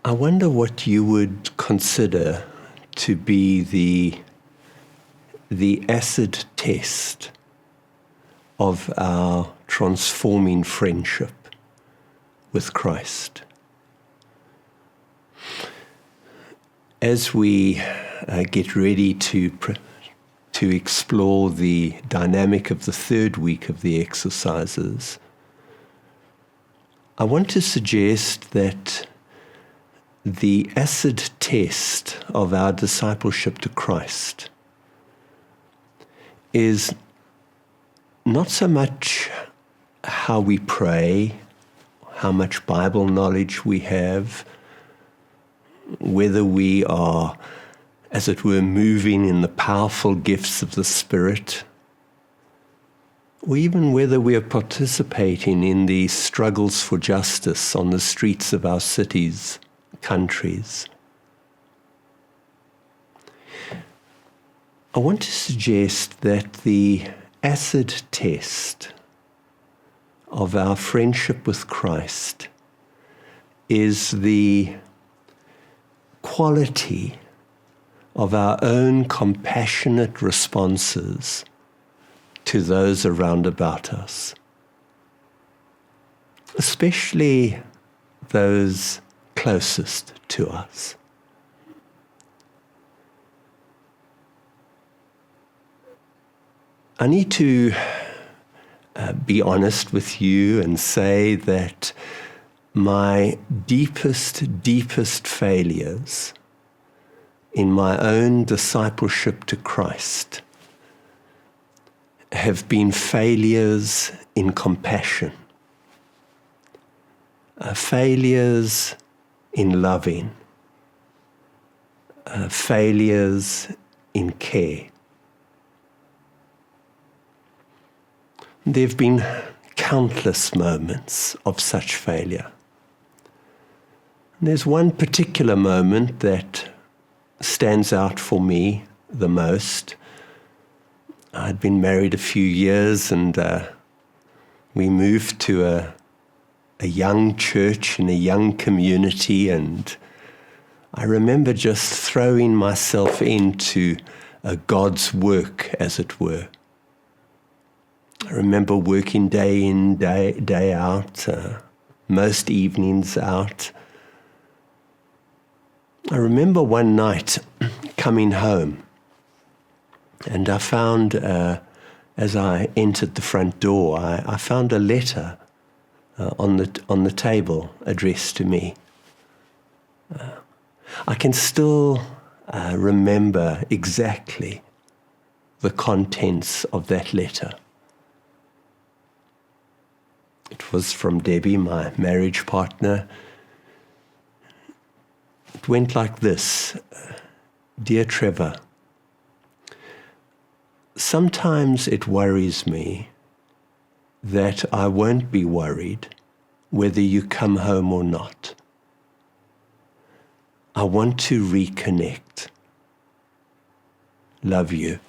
I wonder what you would consider to be the acid test of our transforming friendship with Christ. As we get ready to explore the dynamic of the third week of the exercises, I want to suggest that the acid test of our discipleship to Christ is not so much how we pray, how much Bible knowledge we have, whether we are, as it were, moving in the powerful gifts of the Spirit, or even whether we are participating in the struggles for justice on the streets of our cities, countries. I want to suggest that the acid test of our friendship with Christ is the quality of our own compassionate responses to those around about us, especially those closest to us. I need to be honest with you and say that my deepest failures in my own discipleship to Christ have been failures in compassion, failures in loving, failures in care. There have been countless moments of such failure. There's one particular moment that stands out for me the most. I'd been married a few years, and we moved to a young church in a young community, and I remember just throwing myself into God's work, as it were. I remember working day in, day out, most evenings out. I remember one night coming home, and I found, as I entered the front door, I found a letter on the table addressed to me. I can still remember exactly the contents of that letter. It was from Debbie, my marriage partner. It went like this: Dear Trevor, sometimes it worries me that I won't be worried whether you come home or not. I want to reconnect. Love you,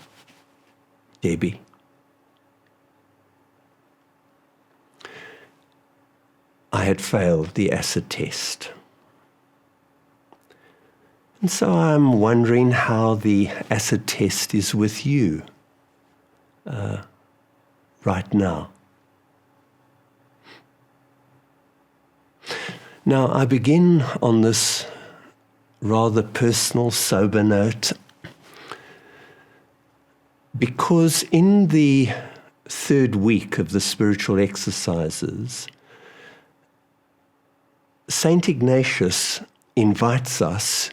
Debbie. I had failed the acid test. And so I'm wondering how the acid test is with you right now. Now, I begin on this rather personal, sober note because in the third week of the spiritual exercises, Saint Ignatius invites us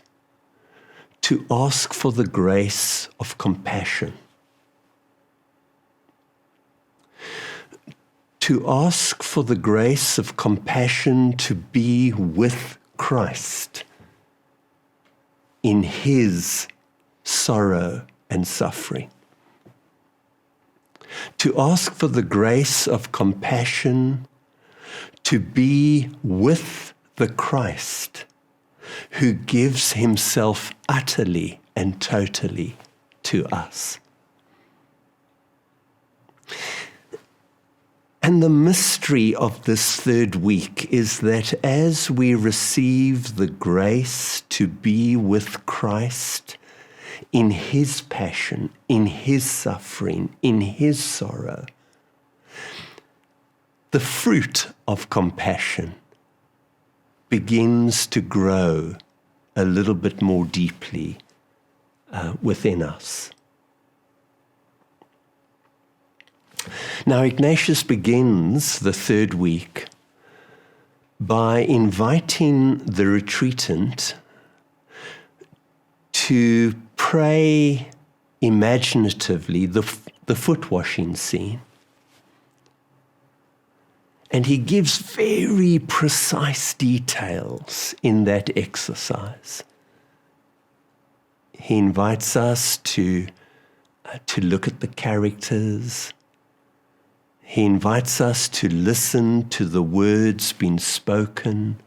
to ask for the grace of compassion. To ask for the grace of compassion to be with Christ in his sorrow and suffering. To ask for the grace of compassion to be with the Christ who gives himself utterly and totally to us. And the mystery of this third week is that as we receive the grace to be with Christ in his passion, in his suffering, in his sorrow, the fruit of compassion begins to grow a little bit more deeply within us. Now, Ignatius begins the third week by inviting the retreatant to pray imaginatively the foot washing scene. And he gives very precise details in that exercise. He invites us to look at the characters. He invites us to listen to the words being spoken.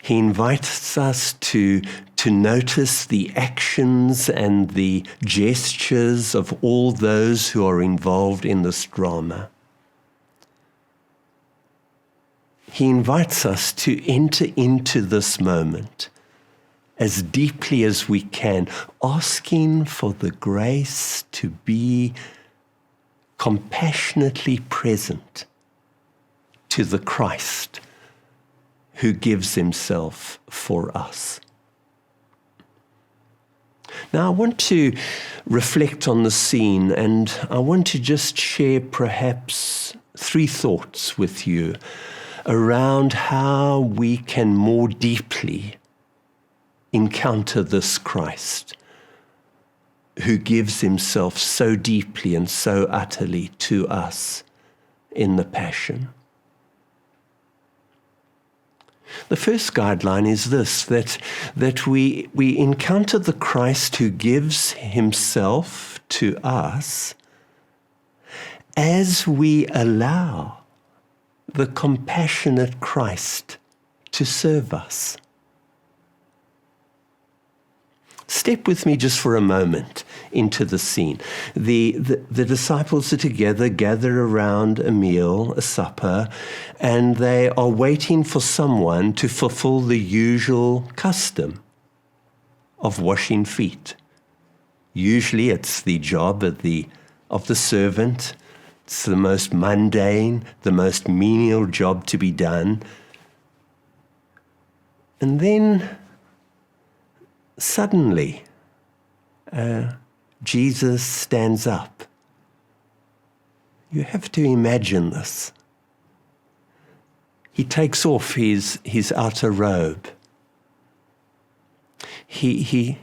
He invites us to notice the actions and the gestures of all those who are involved in this drama. He invites us to enter into this moment as deeply as we can, asking for the grace to be compassionately present to the Christ who gives himself for us. Now, I want to reflect on the scene, and I want to just share perhaps 3 thoughts with you around how we can more deeply encounter this Christ who gives himself so deeply and so utterly to us in the Passion. The first guideline is this, that we encounter the Christ who gives himself to us as we allow the compassionate Christ to serve us. Step with me just for a moment into the scene. The disciples are together, gathered around a meal, a supper, and they are waiting for someone to fulfill the usual custom of washing feet. Usually it's the job of the servant. It's the most mundane, the most menial job to be done. And then suddenly, Jesus stands up. You have to imagine this. He takes off his outer robe. He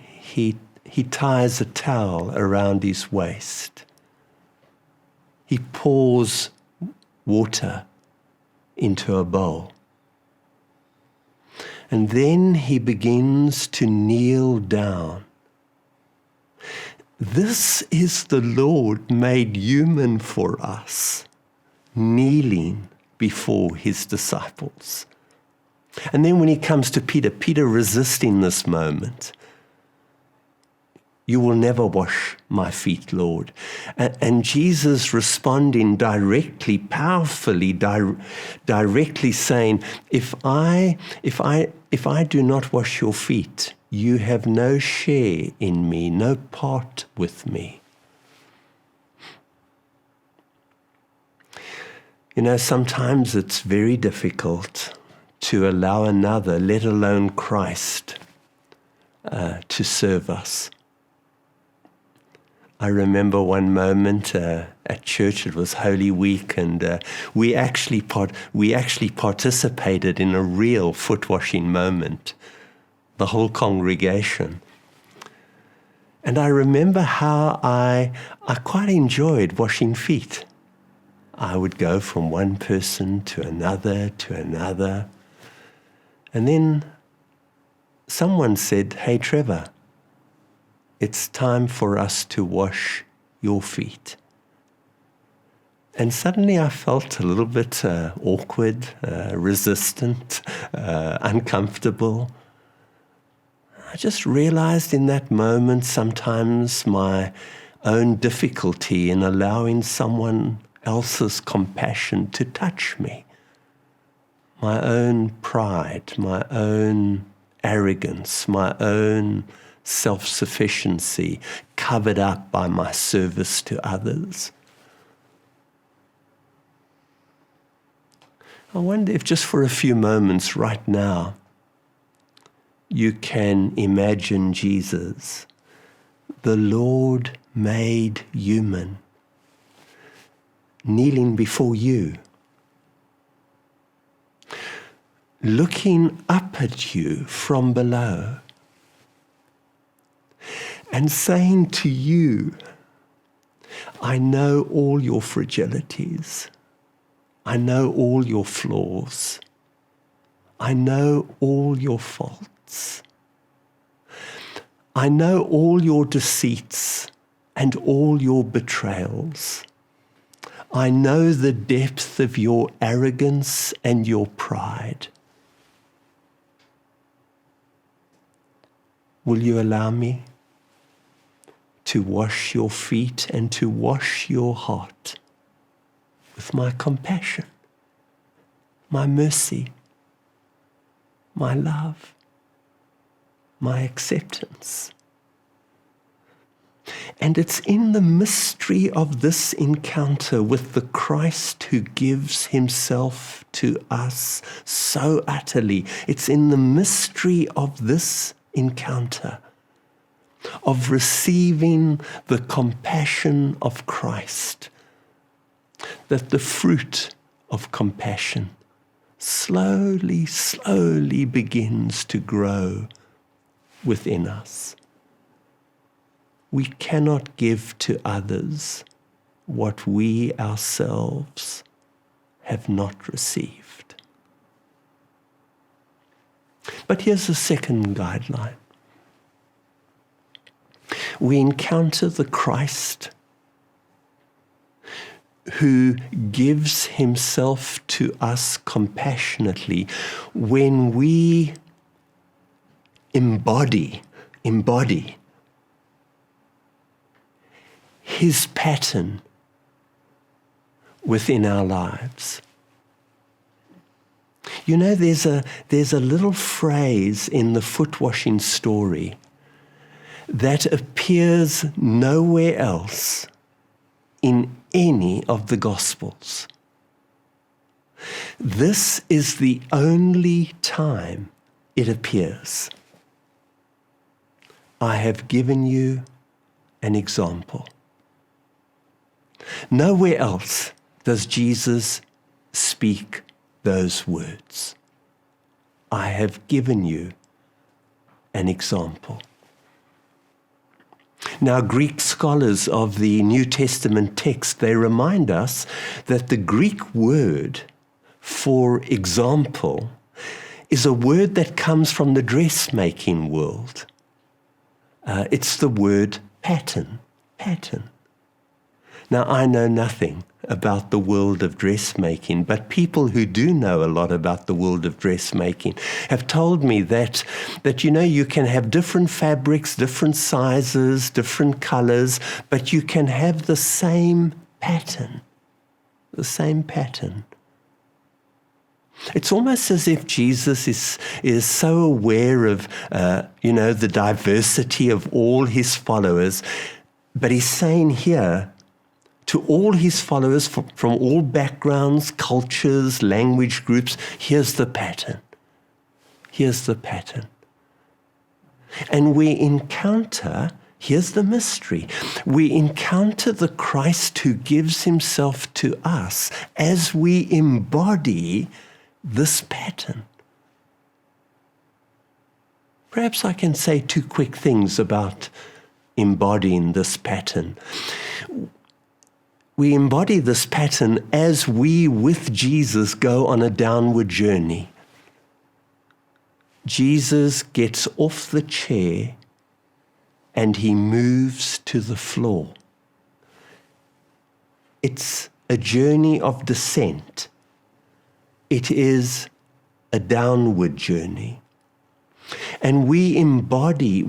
ties a towel around his waist. He pours water into a bowl. And then he begins to kneel down. This is the Lord made human for us, kneeling before his disciples. And then when he comes to Peter resisting this moment. You will never wash my feet, Lord. And Jesus responding directly, powerfully, directly saying, if I do not wash your feet, you have no share in me, no part with me. You know, sometimes it's very difficult to allow another, let alone Christ, to serve us. I remember one moment at church. It was Holy Week, and we actually participated in a real foot washing moment, the whole congregation. And I remember how I quite enjoyed washing feet. I would go from one person to another, and then someone said, "Hey, Trevor, it's time for us to wash your feet." And suddenly I felt a little bit awkward, resistant, uncomfortable. I just realized in that moment sometimes my own difficulty in allowing someone else's compassion to touch me. My own pride, my own arrogance, my own self-sufficiency covered up by my service to others. I wonder if just for a few moments right now, you can imagine Jesus, the Lord made human, kneeling before you, looking up at you from below and saying to you, I know all your fragilities. I know all your flaws. I know all your faults. I know all your deceits and all your betrayals. I know the depth of your arrogance and your pride. Will you allow me to wash your feet and to wash your heart with my compassion, my mercy, my love, my acceptance? And it's in the mystery of this encounter with the Christ who gives himself to us so utterly. It's in the mystery of this encounter of receiving the compassion of Christ that the fruit of compassion slowly, slowly begins to grow within us. We cannot give to others what we ourselves have not received. But here's a second guideline. We encounter the Christ who gives himself to us compassionately when we embody his pattern within our lives. You know, there's a little phrase in the foot washing story that appears nowhere else in any of the Gospels. This is the only time it appears. I have given you an example. Nowhere else does Jesus speak those words. I have given you an example. Now, Greek scholars of the New Testament text, they remind us that the Greek word for example is a word that comes from the dressmaking world. It's the word pattern. Now, I know nothing about the world of dressmaking, but people who do know a lot about the world of dressmaking have told me that you know, you can have different fabrics, different sizes, different colors, but you can have the same pattern. It's almost as if Jesus is so aware of, the diversity of all his followers, but he's saying here, to all his followers from all backgrounds, cultures, language groups, here's the pattern. And we encounter, here's the mystery, we encounter the Christ who gives himself to us as we embody this pattern. Perhaps I can say two quick things about embodying this pattern. We embody this pattern as we, with Jesus, go on a downward journey. Jesus gets off the chair and he moves to the floor. It's a journey of descent. It is a downward journey. And we embody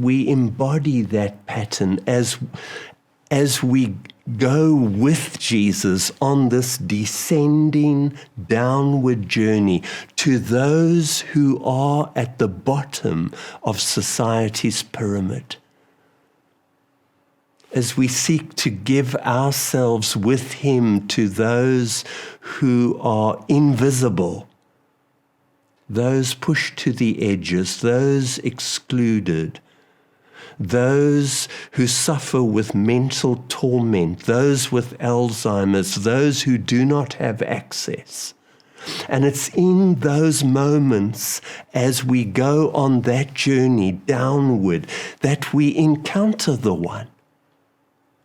that pattern as we go with Jesus on this descending downward journey to those who are at the bottom of society's pyramid. As we seek to give ourselves with him to those who are invisible, those pushed to the edges, those excluded, those who suffer with mental torment, those with Alzheimer's, those who do not have access. And it's in those moments as we go on that journey downward that we encounter the one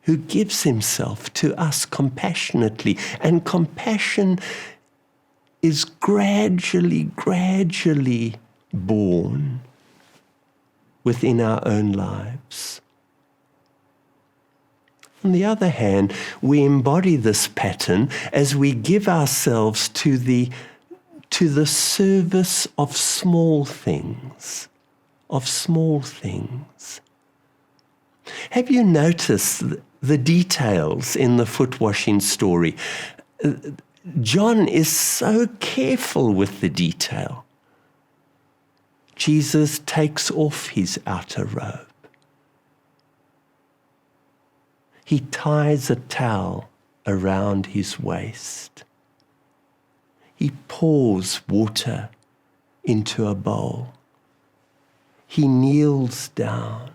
who gives himself to us compassionately. And compassion is gradually born within our own lives. On the other hand, we embody this pattern as we give ourselves to the service of small things, Have you noticed the details in the foot washing story? John is so careful with the detail. Jesus takes off his outer robe. He ties a towel around his waist. He pours water into a bowl. He kneels down.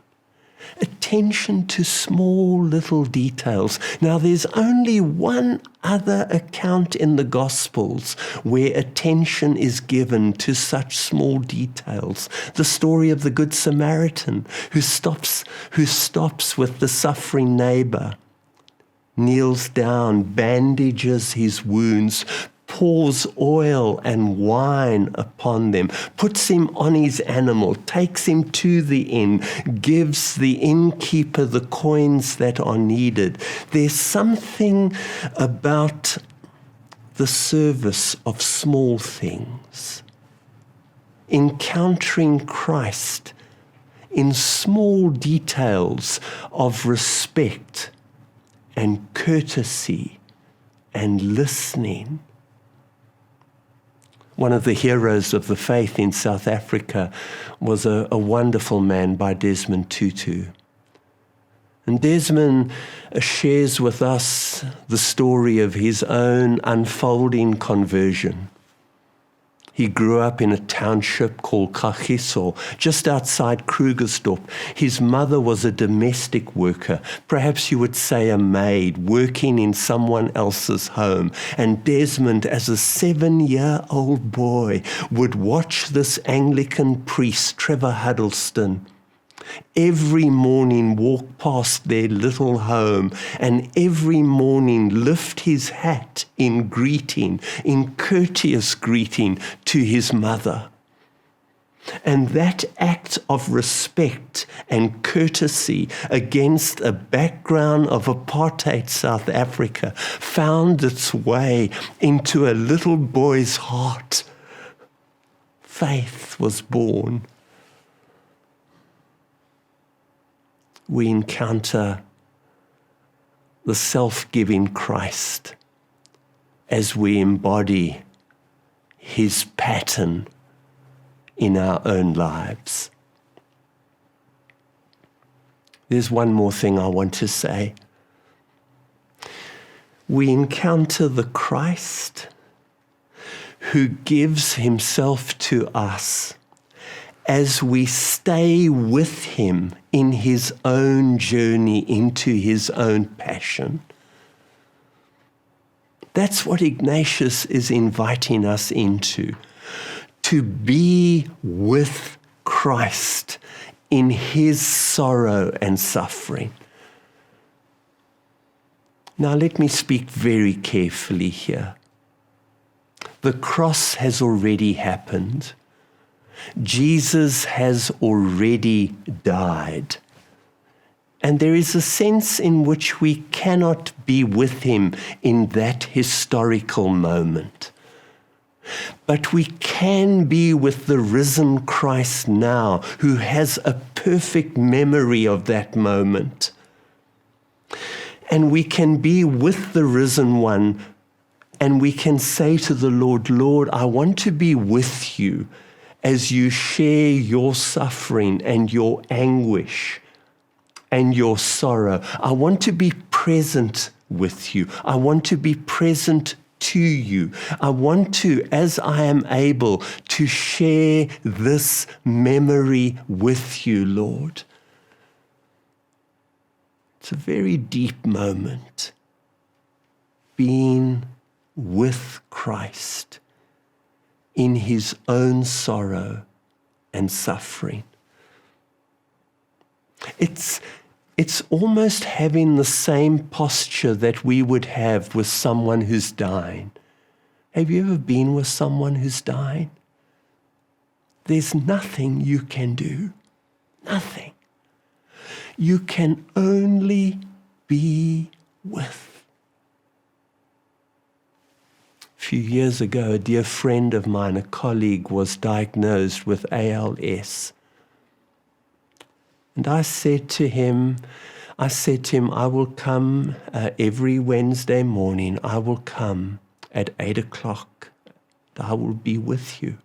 Attention to small little details. Now, there's only one other account in the Gospels where attention is given to such small details. The story of the Good Samaritan who stops with the suffering neighbor, kneels down, bandages his wounds, pours oil and wine upon them, puts him on his animal, takes him to the inn, gives the innkeeper the coins that are needed. There's something about the service of small things. Encountering Christ in small details of respect and courtesy and listening. One of the heroes of the faith in South Africa was a wonderful man by Desmond Tutu. And Desmond shares with us the story of his own unfolding conversion. He grew up in a township called Kagiso, just outside Krugersdorp. His mother was a domestic worker, perhaps you would say a maid, working in someone else's home. And Desmond, as a 7-year-old boy, would watch this Anglican priest, Trevor Huddleston, every morning walk past their little home and every morning lift his hat in greeting, in courteous greeting to his mother. And that act of respect and courtesy against a background of apartheid South Africa found its way into a little boy's heart. Faith was born. We encounter the self-giving Christ as we embody his pattern in our own lives. There's one more thing I want to say. We encounter the Christ who gives himself to us as we stay with him in his own journey into his own passion. That's what Ignatius is inviting us into, to be with Christ in his sorrow and suffering. Now let me speak very carefully here. The cross has already happened. Jesus has already died. And there is a sense in which we cannot be with him in that historical moment. But we can be with the risen Christ now, who has a perfect memory of that moment. And we can be with the risen one, and we can say to the Lord, Lord, I want to be with you as you share your suffering and your anguish and your sorrow. I want to be present with you. I want to be present to you. I want to, as I am able, to share this memory with you, Lord. It's a very deep moment, being with Christ in his own sorrow and suffering. It's almost having the same posture that we would have with someone who's dying. Have you ever been with someone who's dying? There's nothing you can do. Nothing. You can only be with. A few years ago, a dear friend of mine, a colleague, was diagnosed with ALS. And I said to him, I will come every Wednesday morning. I will come at 8 o'clock. I will be with you.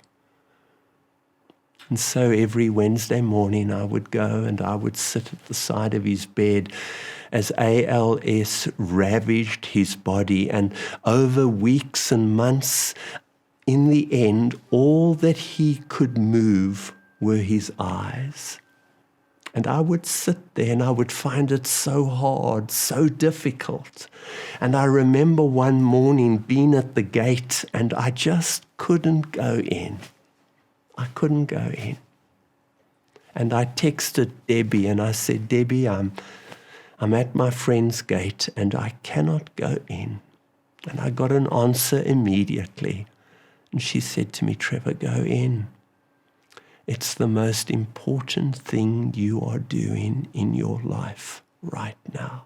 And so every Wednesday morning I would go and I would sit at the side of his bed as ALS ravaged his body. And over weeks and months, in the end, all that he could move were his eyes. And I would sit there and I would find it so hard, so difficult. And I remember one morning being at the gate and I just couldn't go in. I couldn't go in. And I texted Debbie and I said, Debbie, I'm at my friend's gate and I cannot go in. And I got an answer immediately. And she said to me, Trevor, go in. It's the most important thing you are doing in your life right now.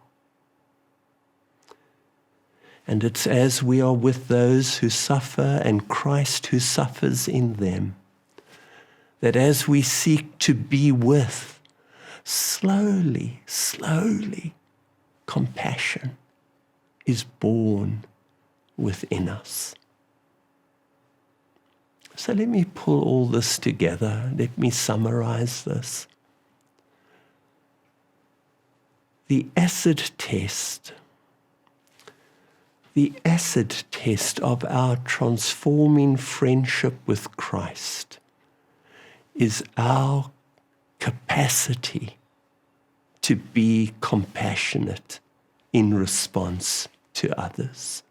And it's as we are with those who suffer and Christ who suffers in them, that as we seek to be with, slowly, compassion is born within us. So let me pull all this together. Let me summarize this. The acid test of our transforming friendship with Christ is our capacity to be compassionate in response to others.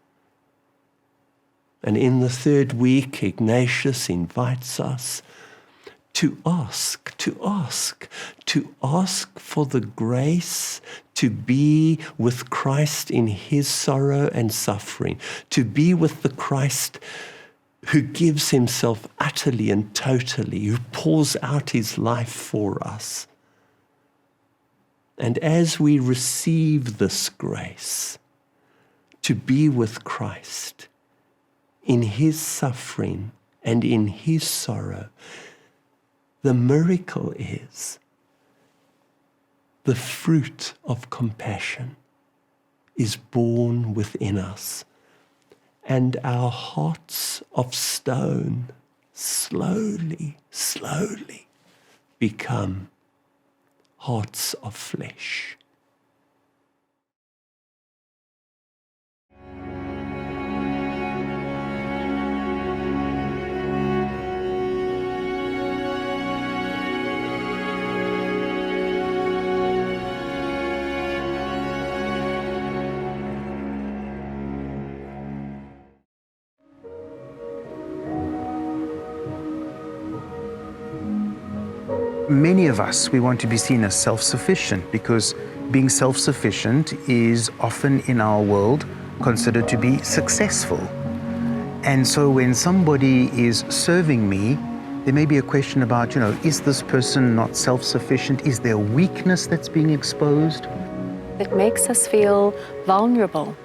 And in the third week, Ignatius invites us to ask for the grace to be with Christ in his sorrow and suffering, to be with the Christ who gives himself utterly and totally, who pours out his life for us. And as we receive this grace to be with Christ in his suffering and in his sorrow, the miracle is the fruit of compassion is born within us, and our hearts of stone slowly become hearts of flesh. Many of us, we want to be seen as self-sufficient because being self-sufficient is often in our world considered to be successful. And so when somebody is serving me, there may be a question about, is this person not self-sufficient? Is there weakness that's being exposed? It makes us feel vulnerable.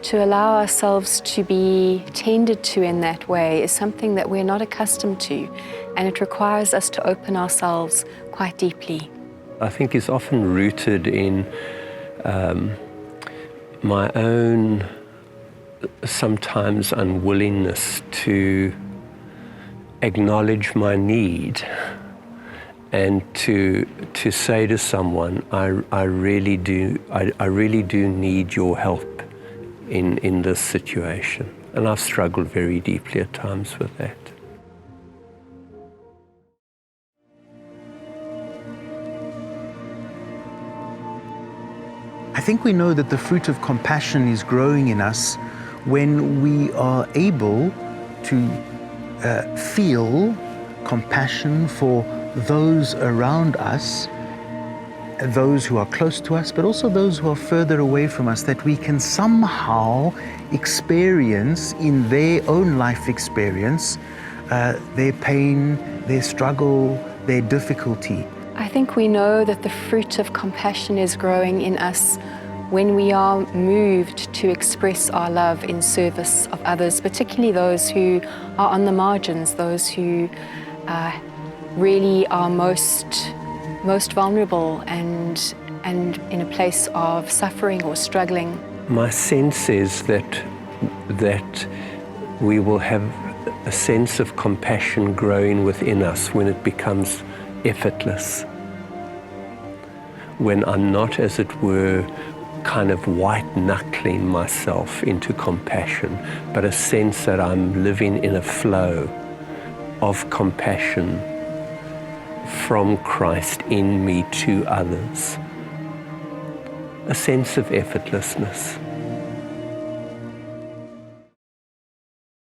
To allow ourselves to be tended to in that way is something that we're not accustomed to, and it requires us to open ourselves quite deeply. I think it's often rooted in my own sometimes unwillingness to acknowledge my need and to say to someone, I really do need your help in this situation. And I've struggled very deeply at times with that. I think we know that the fruit of compassion is growing in us when we are able to feel compassion for those around us, those who are close to us, but also those who are further away from us, that we can somehow experience in their own life experience their pain, their struggle, their difficulty. I think we know that the fruit of compassion is growing in us when we are moved to express our love in service of others, particularly those who are on the margins, those who really are most vulnerable and in a place of suffering or struggling. My sense is that we will have a sense of compassion growing within us when it becomes effortless. When I'm not, as it were, kind of white-knuckling myself into compassion, but a sense that I'm living in a flow of compassion from Christ in me to others. A sense of effortlessness.